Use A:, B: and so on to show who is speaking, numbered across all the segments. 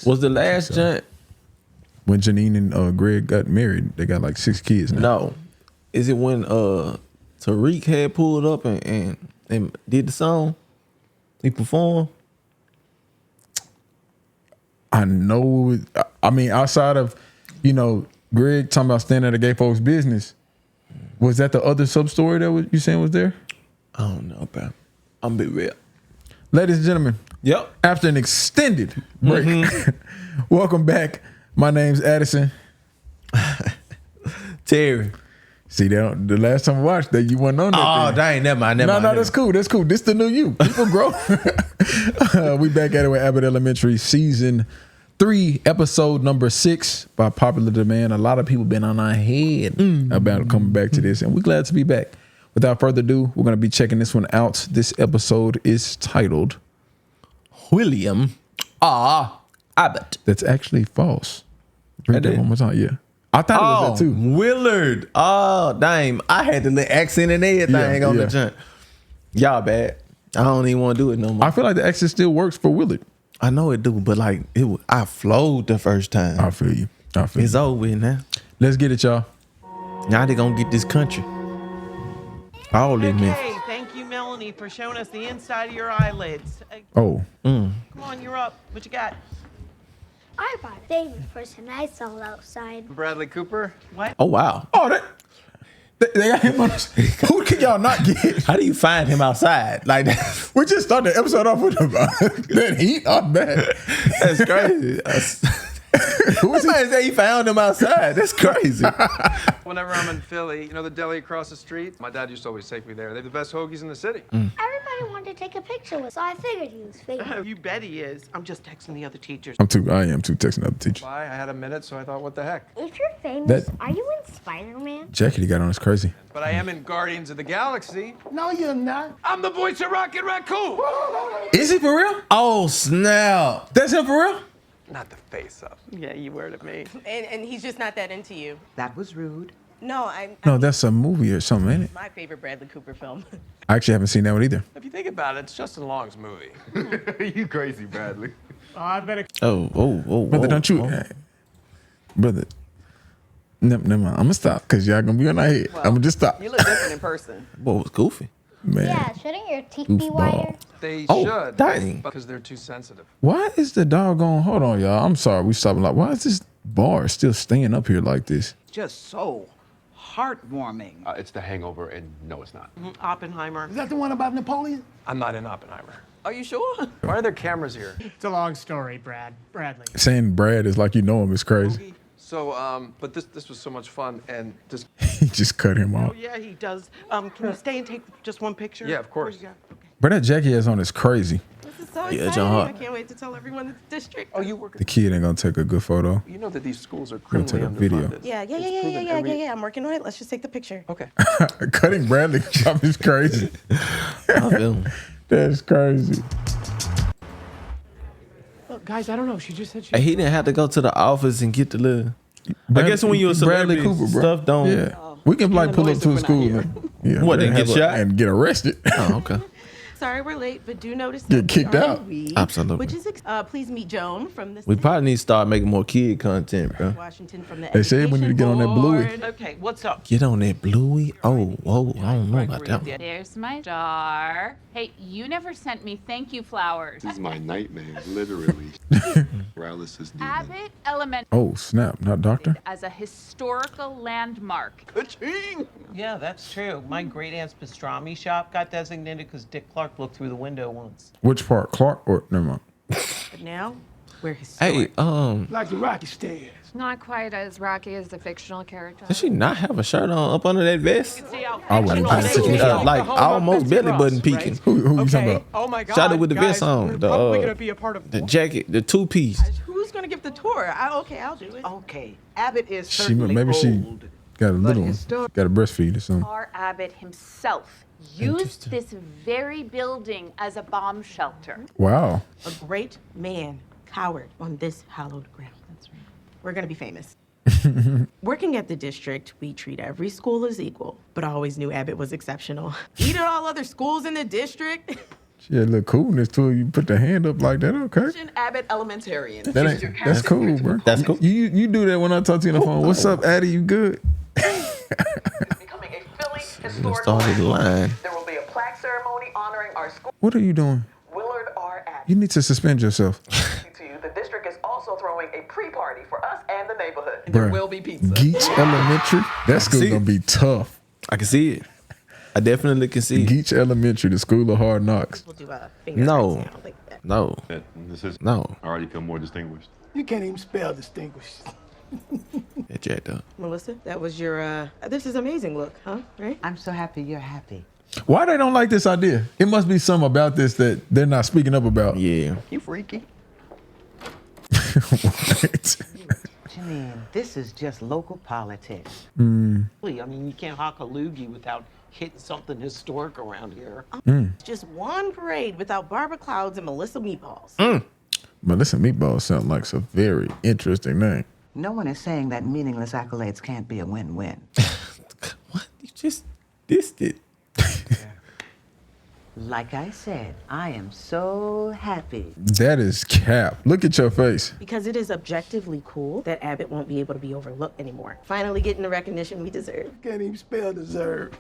A: kids.
B: Was the last joint?
A: When Janine and Greg got married, they got like 6 kids now.
B: No. Is it when Tariq had pulled up and did the song? He performed?
A: I know. I mean, outside of, Greg talking about standing at a gay folks' business, was that the other sub story that you saying was there?
B: I don't know, bro. I'm be real.
A: Ladies and gentlemen.
B: Yep.
A: After an extended break, welcome back. My name's Addison.
B: Terry.
A: See, the last time I watched that, you wasn't on that.
B: Oh, dang, never mind.
A: No, that's cool. That's cool. This the new you. People grow. We back at it with Abbott Elementary, season 3, episode number 6. By popular demand, a lot of people been on our head about coming back to this, and we're glad to be back. Without further ado, we're going to be checking this one out. This episode is titled
B: William R. Abbott.
A: That's actually false. Read that one more time. Yeah. I thought it was that too.
B: Willard. Oh, dang. I had the accent and everything on the junk. Y'all bad. I don't even want to do it no more.
A: I feel like the accent still works for Willard.
B: I know it do, but like I flowed the first time.
A: I feel you.
B: It's over with now.
A: Let's get it, y'all.
B: Now they gonna get this country. All in me.
C: Okay, thank you, Melanie, for showing us the inside of your eyelids.
A: Oh.
C: Come on, you're up. What you got?
D: I bought a famous person I saw outside.
E: Bradley Cooper.
C: What?
B: Oh wow.
A: Oh, they got him on. Who can y'all not get?
B: How do you find him outside like that?
A: We just started the episode off with that heat on that.
B: That's crazy. Somebody say he found him outside. That's crazy.
E: Whenever I'm in Philly, the deli across the street, my dad used to always take me there. They have the best hoagies in the city.
D: Everybody wanted to take a picture with, so I figured he was famous.
C: You bet he is. I'm just texting the other teachers.
A: I am too texting other teachers.
E: I had a minute, so I thought, what the heck?
D: If you're famous,
A: That-
D: are you in Spider-Man?
A: Jacket he got on is crazy.
E: But I am in Guardians of the Galaxy.
F: No, you're not.
E: I'm the voice of Rocket Raccoon.
A: Is he for real?
B: Oh snap.
A: That's him for real?
E: Not the face up.
C: Yeah, you were to me.
G: And he's just not that into you.
C: That was rude.
G: No, I'm
A: No, that's a movie or something, ain't it?
G: my favorite Bradley Cooper film.
A: I actually haven't seen that one either.
E: If you think about it, it's Justin Long's movie.
F: You crazy, Bradley.
B: Oh.
A: Brother, don't you... Brother. Never mind. I'm going to stop because y'all going to be on our head. I'm going to just stop.
G: You look different in person.
B: Boy, was goofy.
A: Man.
D: Yeah, shouldn't your teeth be
A: Goofball.
D: wider?
E: They
B: Oh,
E: should.
B: dang.
E: Because they're too sensitive.
A: Why is the doggone... Hold on, y'all. I'm sorry. We stopping like... Why is this bar still staying up here like this?
H: Just so heartwarming.
F: It's the Hangover, and no, it's not.
C: Oppenheimer.
F: Is that the one about Napoleon?
E: I'm not in Oppenheimer.
G: Are you sure?
E: Why are there cameras here?
I: It's a long story, Bradley.
A: Saying Brad is like you know him is crazy.
E: So, but this was so much fun, and this.
A: He just cut him
C: Oh,
A: off.
C: yeah, he does. Can you stay and take just one picture?
E: Yeah, of course.
C: Where you go? Okay.
A: But that jacket he has on is crazy.
G: This is so
B: Yeah,
G: exciting.
B: John Hart.
G: I can't wait to tell everyone in the district.
E: Oh, you work.
A: The kid ain't gonna take a good photo.
E: You know that these schools are
A: Gonna take
E: criminally
A: a video.
E: underfunded.
G: Yeah.
E: It's proven
G: I'm working on it. Let's just take the picture.
E: Okay.
A: Cutting Bradley job is crazy.
B: I feel him.
A: That's crazy.
I: Look, guys, I don't know. She just said she.
B: And he didn't have to go to the office and get the little. I guess when you're a celebrity, stuff don't.
A: Yeah. We can like pull up to a school and
B: What, and get shot?
A: and get arrested.
B: Oh, okay.
G: Sorry we're late, but do notice
A: Get
G: that
A: kicked
G: we are
A: out.
G: in Reed,
B: Absolutely.
G: Which is please meet Joan from the
B: We probably need to start making more kid content, bro.
G: Washington from the
A: They said we need to get on that Bluey.
G: Board.
C: Okay, what's up?
B: Get on that Bluey. Oh, whoa, I don't know about that one.
J: There's my jar. Hey, you never sent me thank you flowers.
F: This is my nightmare, literally. Morales is needed.
J: Abbott Elementary
A: Oh snap! Not doctor.
J: as a historical landmark.
C: Yeah, that's true. My great aunt's pastrami shop got designated because Dick Clark looked through the window once.
A: Which part? Clark or never mind.
G: But now we're historic.
B: Hey,
F: Like the Rocky stairs.
K: Not quite as rocky as the fictional character.
B: does she not have a shirt on up under that vest?
A: I wouldn't pay attention to that.
B: Like almost belly button peeking.
A: Who you talking about?
I: Oh my God.
B: Shot it with the
I: guys,
B: vest on.
I: We're
B: The,
I: probably gonna be a part of.
B: The jacket, the 2-piece.
G: Who's gonna give the tour? I'll do it.
C: Okay, Abbott is
A: She
C: certainly
A: maybe she
C: old.
A: got a little one.
C: historic-
A: Got a breastfeed or something.
J: R. Abbott himself used this very building as a bomb shelter.
A: Wow.
G: A great man cowered on this hallowed ground. That's right. We're gonna be famous. Working at the district, we treat every school as equal, but I always knew Abbott was exceptional. Beat all other schools in the district.
A: She had a little coolness to her. You put the hand up like that, okay?
G: Abbott Elementary.
A: That's cool, bro.
B: That's cool.
A: You do that when I talk to you on the phone. What's up, Addie? You good?
G: Becoming a Philly historic
B: Started the line.
G: There will be a plaque ceremony honoring our school.
A: What are you doing?
G: Willard R. Abbott.
A: You need to suspend yourself.
G: To you, the district is also throwing a pre-party for us and the neighborhood. And
A: Bruh.
G: there will be pizza.
A: Geach Elementary. That school
B: see
A: gonna
B: it.
A: be tough.
B: I can see it. I definitely can see it.
A: Geach Elementary, the school of hard knocks.
G: We'll do a finger
B: No.
G: raising. I don't think that.
B: No.
F: This is,
B: No.
F: I already feel more distinguished.
I: You can't even spell distinguished.
B: It jacked up.
G: Melissa, that was your, this is amazing look, huh? Right?
H: I'm so happy you're happy.
A: Why they don't like this idea? It must be something about this that they're not speaking up about.
B: Yeah.
H: You freaky.
A: What?
H: Janine, this is just local politics.
C: I mean, you can't hawk a loogie without hitting something historic around here.
G: Just one parade without Barbara Clouds and Melissa Meatballs.
A: Melissa Meatballs sound like a very interesting name.
H: No one is saying that meaningless accolades can't be a win-win.
B: What? You just dissed it.
H: Like I said, I am so happy.
A: That is cap. Look at your face.
G: Because it is objectively cool that Abbott won't be able to be overlooked anymore. Finally getting the recognition we deserve.
I: Can't even spell deserve.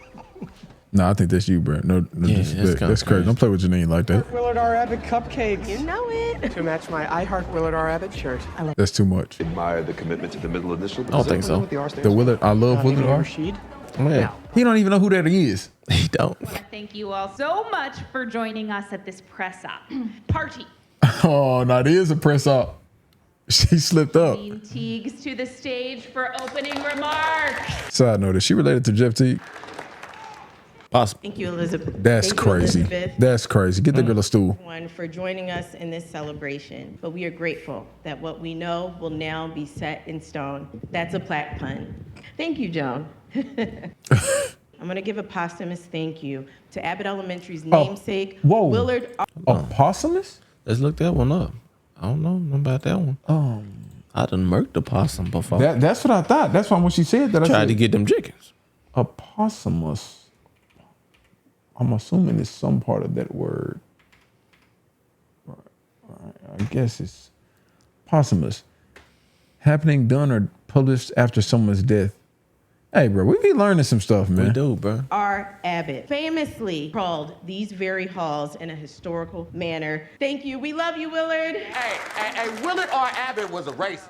A: No, I think that's you, bro. No
B: Yeah,
A: disrespect.
B: that's
A: That's crazy. Don't play with Janine like that.
I: Willard R. Abbott cupcakes.
G: You know it.
I: To match my I Heart Willard R. Abbott shirt.
A: That's too much.
F: Admire the commitment to the middle initial.
B: I don't think so.
A: The Willard, I love Willard R.
I: Rashid.
B: Yeah.
A: He don't even know who that is.
B: He don't.
J: Thank you all so much for joining us at this press up party.
A: Oh, no, it is a press up. She slipped up.
J: Dean Teagues to the stage for opening remarks.
A: Side note, is she related to Jeff Teague?
B: Possible.
G: Thank you, Elizabeth.
A: That's
G: Thank you,
A: crazy.
G: Elizabeth.
A: That's crazy. Get the girl a stool.
G: Everyone for joining us in this celebration. But we are grateful that what we know will now be set in stone. That's a plaque pun. Thank you, Joan. I'm going to give a posthumous thank you to Abbott Elementary's namesake,
A: whoa.
G: Willard.
A: Oh, posthumous?
B: Let's look that one up. I don't know nothing about that one. I done murked a possum before.
A: That's what I thought. That's why when she said that, I
B: Tried
A: said,
B: to get them chickens.
A: a posthumous. I'm assuming it's some part of that word. Right. I guess it's posthumous. Happening, done, or published after someone's death. Hey, bro, we be learning some stuff, man.
B: We do, bro.
G: R. Abbott famously crawled these very halls in a historical manner. Thank you. We love you, Willard.
L: Hey, Willard R. Abbott was a racist.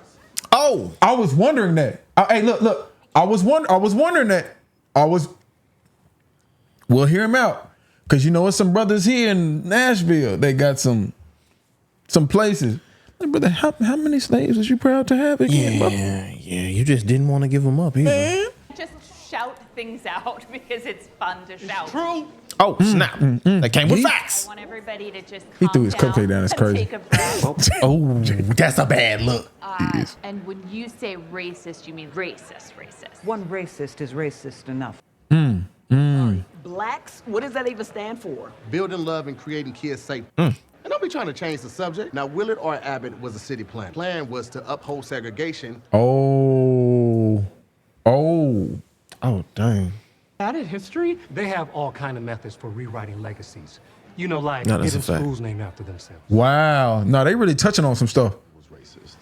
B: Oh,
A: I was wondering that. Hey, look. I was wondering that. We'll hear him out. Cause you know it's some brothers here in Nashville. They got some places. Hey, brother, how many slaves was you proud to have again, brother?
B: Yeah. You just didn't want to give them up either.
J: Just shout things out because it's fun to shout.
L: True.
B: Oh, snap. That came with
J: I
B: facts.
J: want everybody to just
A: He
J: calm
A: threw his
J: down
A: cupcake down. That's
J: and
A: crazy.
J: Take a breath.
B: Oh, that's a bad look.
J: And when you say racist, you mean racist.
H: One racist is racist enough.
L: Blacks? What does that even stand for? Building love and creating kids safe. And don't be trying to change the subject. Now, Willard R. Abbott was a city planner. Plan was to uphold segregation.
A: Oh,
B: dang.
I: Added history, they have all kind of methods for rewriting legacies. You know, like
B: No, that's
I: getting
B: a fact.
I: schools named after themselves.
A: wow. No, they really touching on some stuff.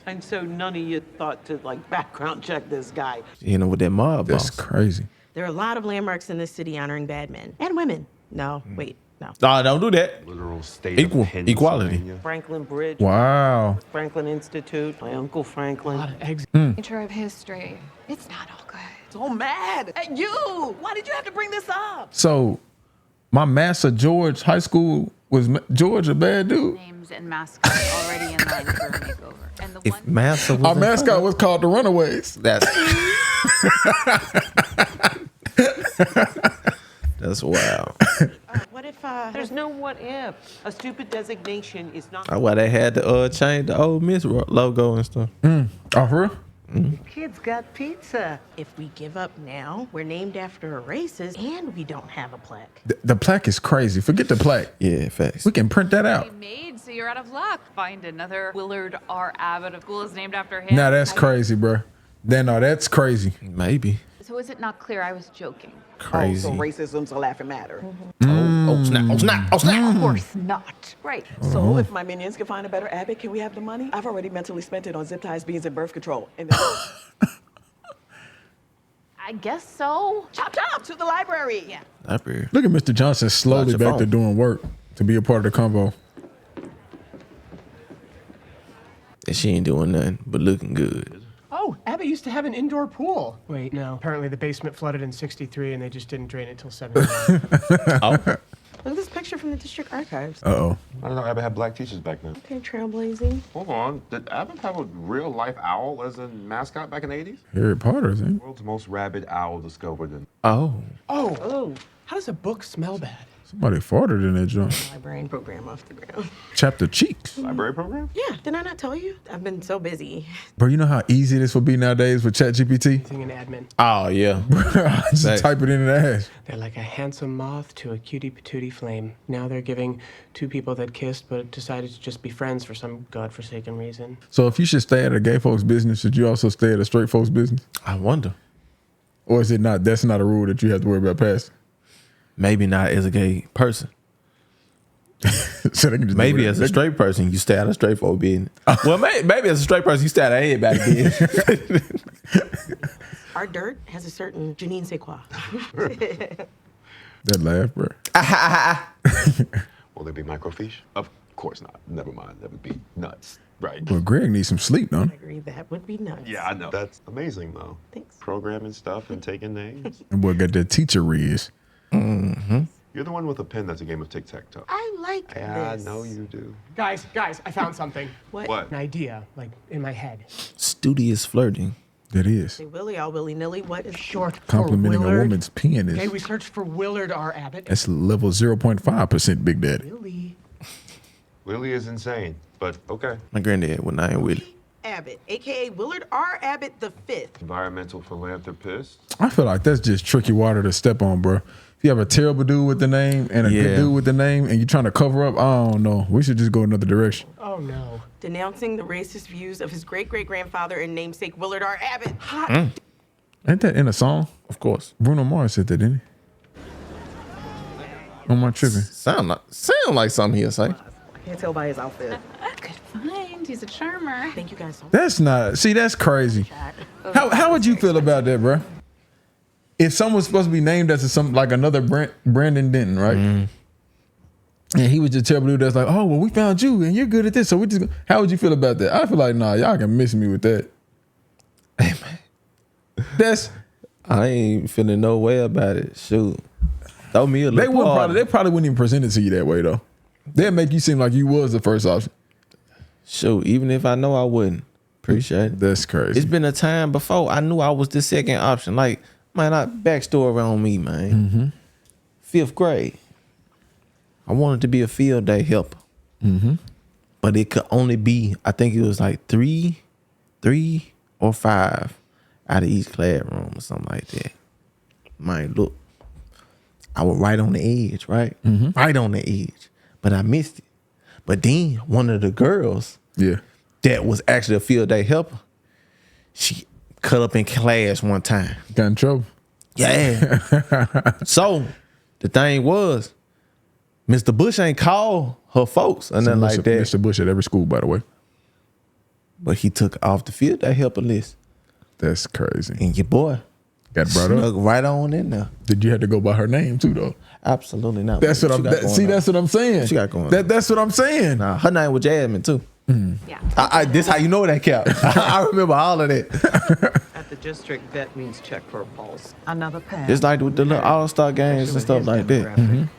C: And so none of you thought to background check this guy.
B: You know, with that mob
A: That's
B: boss.
A: crazy.
G: There are a lot of landmarks in this city honoring bad men and women. No, wait, no.
B: Nah, don't do that.
F: Literal state
B: Equal-
F: of
B: equality.
F: Pennsylvania.
C: Franklin Bridge,
A: Wow.
C: Franklin Institute, my Uncle Franklin.
K: Nature of history. It's not all good.
L: So mad at you. Why did you have to bring this up?
A: So, my master George High School was George a bad dude?
J: Names and mascots already in line for a makeover. And the
B: If
J: one
B: Massa was
A: Our
B: in
A: mascot
B: front
A: was called the Runaways.
B: That's that's wild.
G: What if,
C: There's no what if. A stupid designation is not.
B: That's why they had to change the Ole Miss logo and stuff.
A: Oh, for real?
H: Kids got pizza.
G: if we give up now, we're named after a racist and we don't have a plaque.
A: The plaque is crazy. Forget the plaque.
B: Yeah, facts.
A: We can print that out.
K: Made, so you're out of luck. Find another Willard R. Abbott. A school is named after him.
A: Now that's crazy, bro. No, that's crazy.
B: Maybe.
J: So is it not clear I was joking?
B: Crazy.
H: Oh, so racism's a laughing matter.
B: Oh, snap. Oh, snap. Oh, snap.
J: Of course not. Right.
H: So if my minions can find a better Abbott, can we have the money? I've already mentally spent it on zip ties, beans, and birth control. And
J: I guess so.
H: chop chop to the library.
J: Yeah.
B: Library.
A: Look at Mr. Johnson slowly
B: Watch your
A: back to
B: phone.
A: doing work to be a part of the convo.
B: And she ain't doing nothing but looking good.
M: Oh, Abbott used to have an indoor pool. Wait, no. Apparently the basement flooded in '63 and they just didn't drain it till '79.
B: Oh.
H: Look at this picture from the district archives.
A: Uh-oh.
F: I don't know. Abbott had black teachers back then.
H: Okay, trailblazing.
F: Hold on. Did Abbott have a real life owl as a mascot back in the 80s?
A: Harry Potter's, eh?
F: World's most rabid owl discovered in.
B: Oh.
M: Oh, how does a book smell bad?
A: Somebody farted in that joint.
H: Librarian program off the ground.
A: Chapped the cheeks.
F: Library program?
H: Yeah, did I not tell you? I've been so busy.
A: Bro, you know how easy this would be nowadays with ChatGPT?
M: Thing in admin.
B: Oh, yeah.
A: Just
B: Right.
A: type it in the ass.
M: They're like a handsome moth to a cutie patootie flame. Now they're giving two people that kissed but decided to just be friends for some godforsaken reason.
A: So if you should stay at a gay folks business, should you also stay at a straight folks business?
B: I wonder.
A: Or is it not? That's not a rule that you have to worry about passing.
B: Maybe not as a gay person.
A: So they can just
B: Maybe
A: do
B: as a
A: whatever.
B: straight person, you stay out of straight folk business. Well, maybe as a straight person, you stay out of everybody business.
H: Our dirt has a certain Janine say quoi.
A: That laugh, bro.
F: Will there be microfiche? Of course not. Never mind. That would be nuts. Right.
A: Well, Greg needs some sleep, don't
H: I agree, that would be nuts.
F: Yeah, I know. That's amazing, though.
H: Thanks.
F: Programming stuff and taking names.
A: he? And boy got that teacher riz.
B: Mm-hmm.
F: You're the one with a pen that's a game of tic-tac-toe.
H: I like
F: Yeah,
H: this.
F: I know you do.
M: Guys, I found something.
F: What?
M: An idea, like in my head.
B: Studious flirting.
A: That is.
H: Say Willie, all willy-nilly. What is
M: Short
A: Complimenting
M: for
A: a
M: Willard.
A: woman's penis.
M: Okay, we searched for Willard R. Abbott.
A: That's level 0.5% Big Daddy.
M: Willie.
F: Willie is insane, but okay.
B: My granddad would not with it.
H: Abbott, a.k.a. Willard R. Abbott the Fifth.
F: Environmental philanthropist.
A: I feel like that's just tricky water to step on, bro. If you have a terrible dude with the name and a good dude with the name and you're trying to cover up, I don't know. We should just go another direction.
M: Oh, no.
H: Denouncing the racist views of his great-great-grandfather and namesake Willard R. Abbott.
A: Ain't that in a song?
B: Of course.
A: Bruno Mars said that, didn't he? On my tripping.
B: Sound like something he'll say.
H: I can't tell by his outfit.
K: Good find. He's a charmer.
H: Thank you guys so much.
A: That's not, see, that's crazy. How would you feel about that, bro? If someone's supposed to be named as some like another Brandon Denton, right? And he was just a terrible dude that's like, oh, well, we found you and you're good at this. So we just, how would you feel about that? I feel like, nah, y'all can miss me with that.
B: Hey, man. I ain't feeling no way about it. Shoot. Throw me a little
A: They probably wouldn't even present it to you that way, though. They'd make you seem like you was the first option.
B: Shoot, even if I know I wouldn't. Appreciate it.
A: That's crazy.
B: It's been a time before I knew I was the second option. Like, man, backstory on me, man. 5th grade. I wanted to be a field day helper. But it could only be, I think it was like 3 or 5 out of each classroom or something like that. Man, look, I was right on the edge, right? Right on the edge. But I missed it. But then one of the girls that was actually a field day helper, she cut up in class one time.
A: Got in trouble?
B: Yeah. So the thing was, Mr. Bush ain't called her folks or nothing like that.
A: Mr. Bush at every school, by the way.
B: But he took off the field day helper list.
A: That's crazy.
B: And your boy
A: got brought up.
B: snuck right on in there.
A: Did you have to go by her name too, though?
B: Absolutely not.
A: That's what that's what I'm saying.
B: She got going.
A: That's what I'm saying.
B: Nah, her name was Jasmine too.
J: Yeah.
B: This how you know that count. I remember all of that.
H: At the district, vet means check for a pulse. Another pass.
B: It's like with the little all-star games and stuff like that.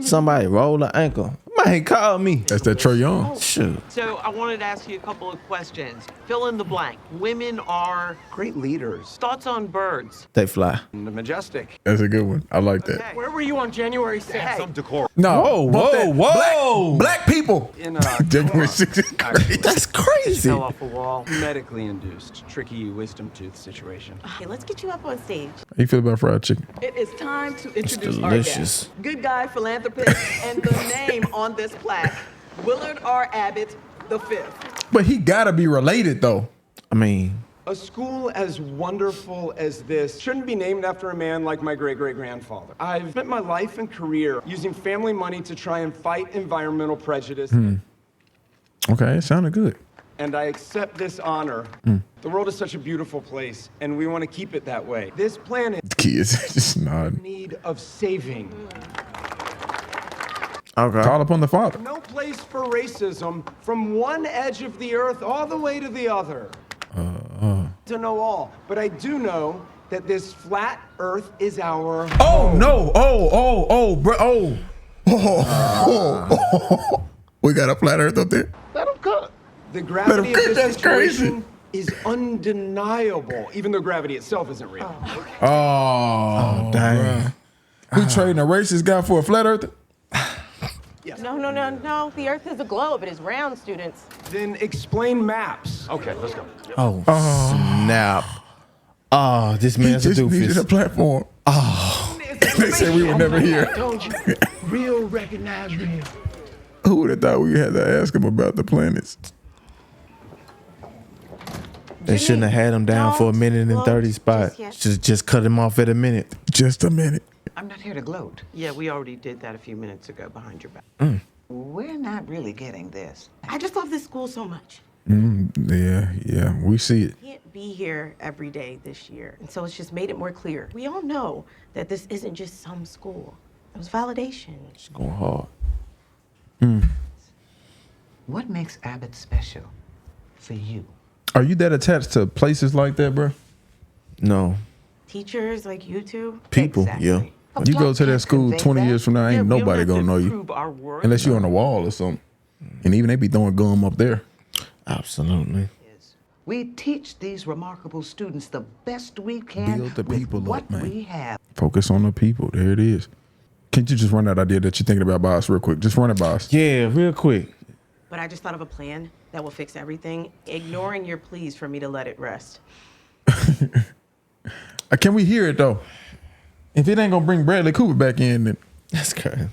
B: Somebody roll an ankle. Man, call me.
A: That's that Trae Young.
B: Shoot.
C: So I wanted to ask you a couple of questions. Fill in the blank. Women are
N: great leaders.
C: Thoughts on birds?
B: They fly.
N: The majestic.
A: That's a good one. I like that.
M: Where were you on January 6th?
N: Some decor.
A: No.
B: Whoa.
A: Black people.
N: In
A: January 6th.
B: That's crazy.
C: Fell off a wall.
N: medically induced, tricky wisdom tooth situation.
H: Okay, let's get you up on stage.
A: How you feel about fried chicken?
H: It is time to introduce our
B: delicious.
H: guest. Good guy, philanthropist, and the name on this plaque, Willard R. Abbott the Fifth.
A: But he gotta be related though.
B: I mean,
O: A school as wonderful as this shouldn't be named after a man like my great-great-grandfather. I've spent my life and career using family money to try and fight environmental prejudice.
A: Okay, it sounded good.
O: And I accept this honor. The world is such a beautiful place, and we want to keep it that way. This planet
A: Kids just nod.
O: in need of saving.
B: Okay.
A: Call upon the Father.
O: No place for racism from one edge of the earth all the way to the other. To know all, but I do know that this flat earth is our
A: Oh no! Bro! We got a flat Earth up there.
L: Let them cook.
O: The gravity of this
A: That's
O: situation is undeniable, even though gravity itself isn't real.
A: Oh, dang! We trading a racist guy for a flat Earth?
G: No. The Earth is a globe. It is round, students.
O: Then explain maps. Okay, let's go.
B: Oh, snap. Oh, this man's a
A: He just needed a
B: doofus.
A: platform.
B: Oh.
A: They said we were never here.
P: Told you, real recognize real.
A: Who would have thought we had to ask him about the planets?
B: They shouldn't have had him down for a minute and 30 spot. Just cut him off at a minute.
A: Just a minute.
C: I'm not here to gloat. Yeah, we already did that a few minutes ago behind your back. We're not really getting this.
G: I just love this school so much.
A: Yeah, we see it.
G: I can't be here every day this year. And so it's just made it more clear. We all know that this isn't just some school. It was validation.
B: It's going hard.
C: What makes Abbott special for you?
A: Are you that attached to places like that, bro?
B: No.
G: Teachers like you two.
B: People, yeah.
A: You go to that school 20 years from now, ain't nobody gonna know you. Unless you're on the wall or something. And even they be throwing gum up there.
B: Absolutely.
C: We teach these remarkable students the best we can
A: Build the
C: with
A: people
C: what
A: up, man.
C: we have.
A: Focus on the people. There it is. Can't you just run that idea that you're thinking about by us real quick? Just run it by us.
B: Yeah, real quick.
G: But I just thought of a plan that will fix everything, ignoring your pleas for me to let it rest.
A: Can we hear it, though? If it ain't gonna bring Bradley Cooper back in, then
B: that's crazy.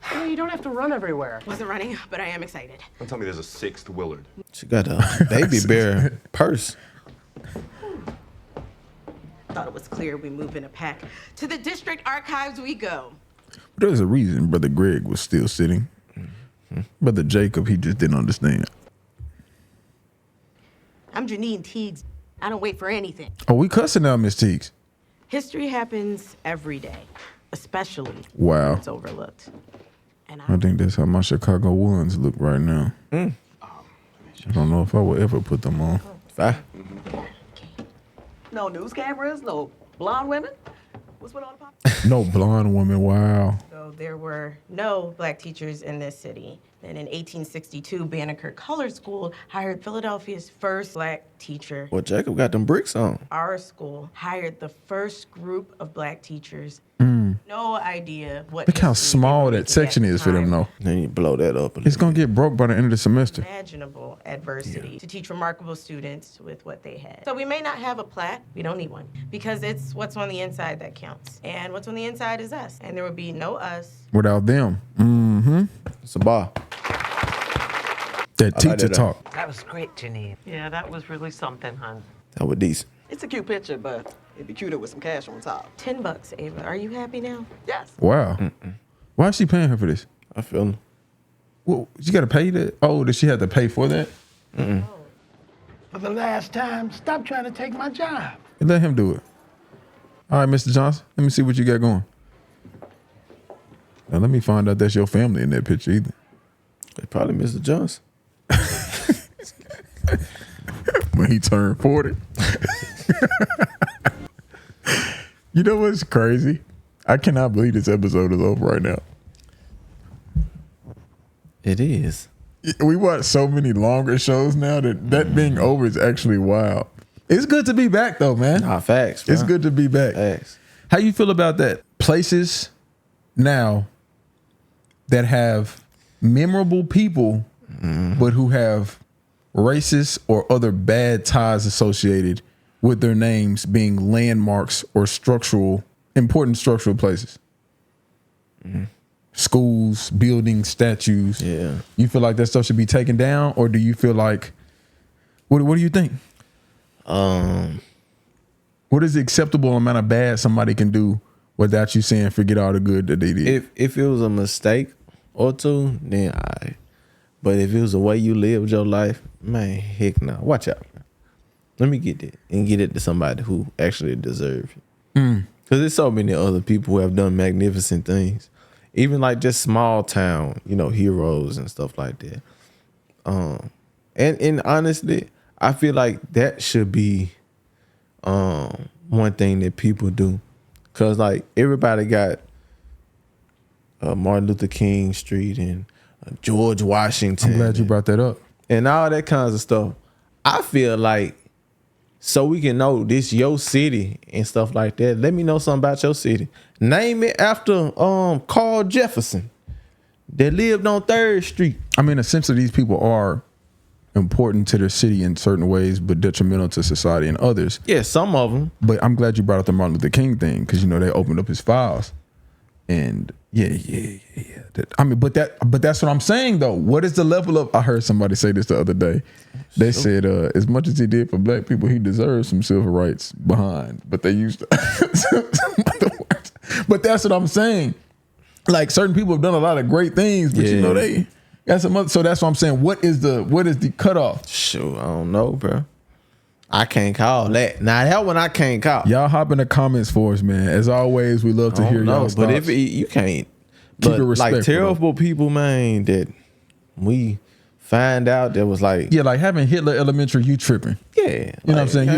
M: Hey, you don't have to run everywhere.
G: Wasn't running, but I am excited.
F: Don't tell me there's a sixth Willard.
B: She got a baby bear purse.
G: Thought it was clear we move in a pack. To the district archives we go.
A: there's a reason Brother Greg was still sitting. Brother Jacob, he just didn't understand.
G: I'm Janine Teagues. I don't wait for anything.
A: Oh, we cussing now, Miss Teagues.
G: History happens every day, especially
A: Wow.
G: when it's overlooked.
A: I think that's how my Chicago ones look right now. I don't know if I will ever put them on.
H: No news cameras, no blonde women. What's with all the pop?
A: No blonde woman, wow.
G: So there were no black teachers in this city. And in 1862, Banneker Color School hired Philadelphia's first black teacher.
B: Well, Jacob got them bricks on.
G: Our school hired the first group of black teachers. No idea what.
A: Look how small that section is for them, though.
B: Then you blow that up.
A: It's going to get broke by the end of the semester.
G: Imaginable adversity to teach remarkable students with what they had. So we may not have a plaque. We don't need one because it's what's on the inside that counts. And what's on the inside is us. And there would be no us.
A: Without them.
B: It's a bar.
A: That teacher talk.
C: That was great, Janine. Yeah, that was really something, hon.
B: That was decent.
H: It's a cute picture, but it'd be cuter with some cash on top.
G: $10, Ava. Are you happy now?
H: Yes.
A: Wow. Why is she paying her for this?
B: I feel it.
A: Well, she got to pay that? Oh, did she have to pay for that?
P: For the last time, stop trying to take my job.
A: Let him do it. All right, Mr. Johnson, let me see what you got going. Now, let me find out that's your family in that picture either.
B: They probably Mr. Johnson.
A: When he turned 40. You know what's crazy? I cannot believe this episode is over right now.
B: It is.
A: We watch so many longer shows now that being over is actually wild. It's good to be back though, man.
B: Nah, facts, bro.
A: It's good to be back.
B: Facts.
A: How you feel about that? Places now that have memorable people, but who have racist or other bad ties associated with their names being landmarks or important structural places. Schools, buildings, statues.
B: Yeah.
A: You feel like that stuff should be taken down, or do you feel like, what do you think? What is the acceptable amount of bad somebody can do without you saying forget all the good that they did?
B: If it was a mistake or two, then but if it was the way you lived your life, man, heck no. Watch out. Man. Let me get it and get it to somebody who actually deserves it. Because there's so many other people who have done magnificent things. Even like just small town, heroes and stuff like that. And honestly, I feel like that should be one thing that people do. Because like everybody got Martin Luther King Street and George Washington.
A: I'm glad you brought that up.
B: And all that kinds of stuff. I feel like so we can know this your city and stuff like that. Let me know something about your city. Name it after Carl Jefferson that lived on 3rd Street.
A: I mean, essentially these people are important to their city in certain ways, but detrimental to society in others.
B: Yeah, some of them.
A: But I'm glad you brought up the Martin Luther King thing because they opened up his files, and yeah. But that's what I'm saying though. What is the level of? I heard somebody say this the other day. They said as much as he did for black people, he deserves some civil rights behind. But they used to. But that's what I'm saying. Like certain people have done a lot of great things, but they. So that's what I'm saying. What is the cutoff?
B: Sure, I don't know, bro. I can't call that. Now that one I can't call.
A: Y'all hop in the comments for us, man. As always, we love to hear y'all's thoughts.
B: But if you can't,
A: keep it respectful.
B: Like terrible people, man, that we find out that was like
A: like having Hitler Elementary, you tripping.
B: Yeah,
A: you know what I'm saying.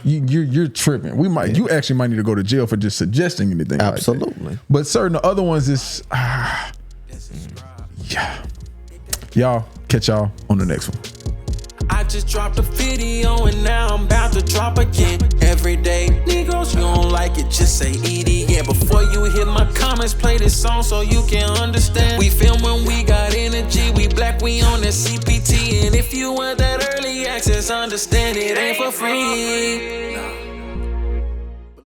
A: You're tripping. You actually might need to go to jail for just suggesting anything.
B: Absolutely.
A: Like that. But certain other ones is Y'all catch y'all on the next one.
Q: I just dropped a video and now I'm about to drop again. Every day, Negroes, you don't like it, just say idiot. Before you hit my comments, play this song so you can understand. We film when we got energy, we black, we on that CPT. And if you want that early access, understand it ain't for free.